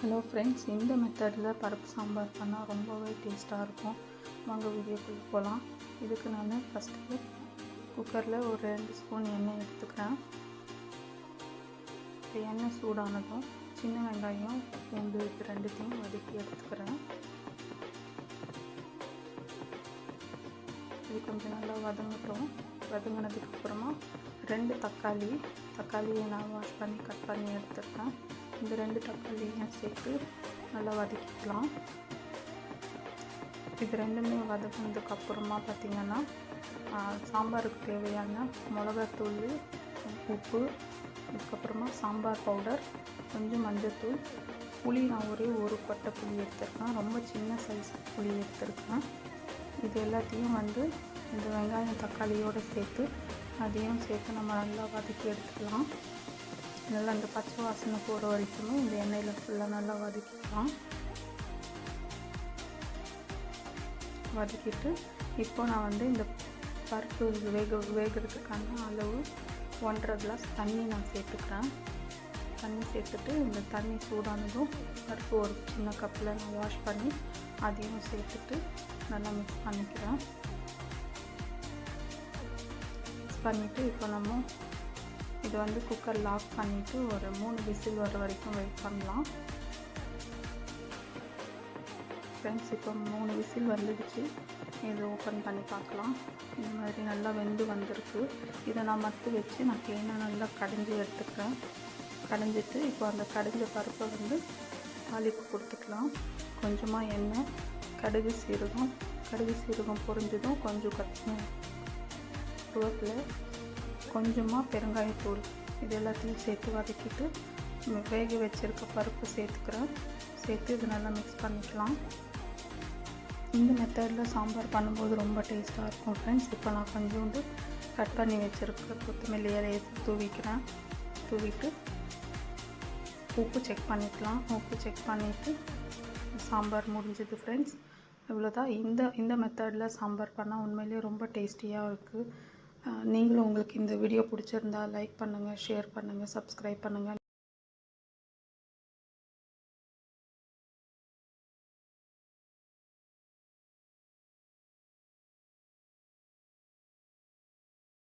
Hello friends, இந்த மெத்தடில் பருப்பு சாம்பார் பண்ணால் ரொம்பவே டேஸ்ட்டாக இருக்கும். வாங்க வீடியோக்குள்ளே போகலாம். இதுக்கு நான் ஃபஸ்ட்டு குக்கரில் ஒரு 2 ஸ்பூன் எண்ணெய் எடுத்துக்கிறேன். இப்போ எண்ணெய் சூடானதும் சின்ன வெங்காயம், பூண்டு இது ரெண்டுத்தையும் வதக்கி எடுத்துக்கிறேன். இது கொஞ்சம் நல்லா வதங்கட்டும். வதங்கினதுக்கப்புறமா 2 தக்காளியை நான் வாஷ் பண்ணி கட் பண்ணி எடுத்துருக்கேன். இந்த 2 தக்காளியும் சேர்த்து நல்லா வதக்கிக்கலாம். இது ரெண்டுமே வதங்கினதுக்கப்புறமா பார்த்திங்கன்னா சாம்பாருக்கு தேவையான மிளகாத்தூள், உப்பு, அதுக்கப்புறமா சாம்பார் பவுடர், கொஞ்சம் மஞ்சள்தூள், புளி நான் ஒரே ஒரு கொட்டை புளி எடுத்துருக்கேன். ரொம்ப சின்ன சைஸ் புளி எடுத்துருக்கேன். இது எல்லாத்தையும் இந்த வெங்காயம் தக்காளியோடு சேர்த்து அதையும் சேர்த்து நம்ம நல்லா வதக்கி எடுத்துக்கலாம். நல்லா அந்த பச்சை வாசனை போகிற வரைக்குமே இந்த எண்ணெயில் ஃபுல்லாக நல்லா வதக்கிக்கலாம். வதக்கிட்டு இப்போ நான் இந்த பருப்பு வேகிறதுக்கான அளவு 1.5 கிளாஸ் தண்ணி நான் சேர்த்துக்கிறேன். தண்ணி சேர்த்துட்டு இந்த தண்ணி சூடானதும் பருப்பு ஒரு சின்ன கப்பில் நான் வாஷ் பண்ணி அதையும் சேர்த்துட்டு நல்லா மிக்ஸ் பண்ணிக்கிறேன். மிக்ஸ் பண்ணிவிட்டு இப்போ நம்ம இது குக்கர் லாக் பண்ணிவிட்டு ஒரு 3 விசில் வர வரைக்கும் வெயிட் பண்ணலாம். ஃப்ரெண்ட்ஸ், இப்போ 3 விசில் வந்துடுச்சு. இது ஓப்பன் பண்ணி பார்க்கலாம். இந்த மாதிரி நல்லா வெந்து வந்திருக்கு. இதை நான் மத்து வச்சு நான் க்ளீனாக நல்லா கடைஞ்சி எடுத்துக்கிறேன். கடைஞ்சிட்டு இப்போ அந்த கடைஞ்ச பருப்பை தாளிப்பு கொடுத்துக்கலாம். கொஞ்சமாக எண்ணெய், கடுகு சீரகம் பொரிஞ்சதும் கொஞ்சம் கருவேப்பிலை, கொஞ்சமாக பெருங்காயத்தூள் இது எல்லாத்தையும் சேர்த்து வதக்கிட்டு வேக வச்சுருக்க பருப்பு சேர்த்து இது நல்லா மிக்ஸ் பண்ணிக்கலாம். இந்த மெத்தடில் சாம்பார் பண்ணும்போது ரொம்ப டேஸ்ட்டாக இருக்கும் ஃப்ரெண்ட்ஸ். இப்போ நான் கொஞ்சோண்டு கட் பண்ணி வச்சுருக்க கொத்தமல்லி இலையை தூவிட்டு உப்பு செக் பண்ணிக்கலாம். உப்பு செக் பண்ணிவிட்டு சாம்பார் முடிஞ்சது ஃப்ரெண்ட்ஸ். இவ்வளோதான். இந்த மெத்தடில் சாம்பார் பண்ணால் உண்மையிலேயே ரொம்ப டேஸ்டியாக இருக்குது. நீங்களும் உங்களுக்கு இந்த வீடியோ பிடிச்சிருந்தா லைக் பண்ணுங்கள், ஷேர் பண்ணுங்கள், சப்ஸ்கிரைப் பண்ணுங்கள்.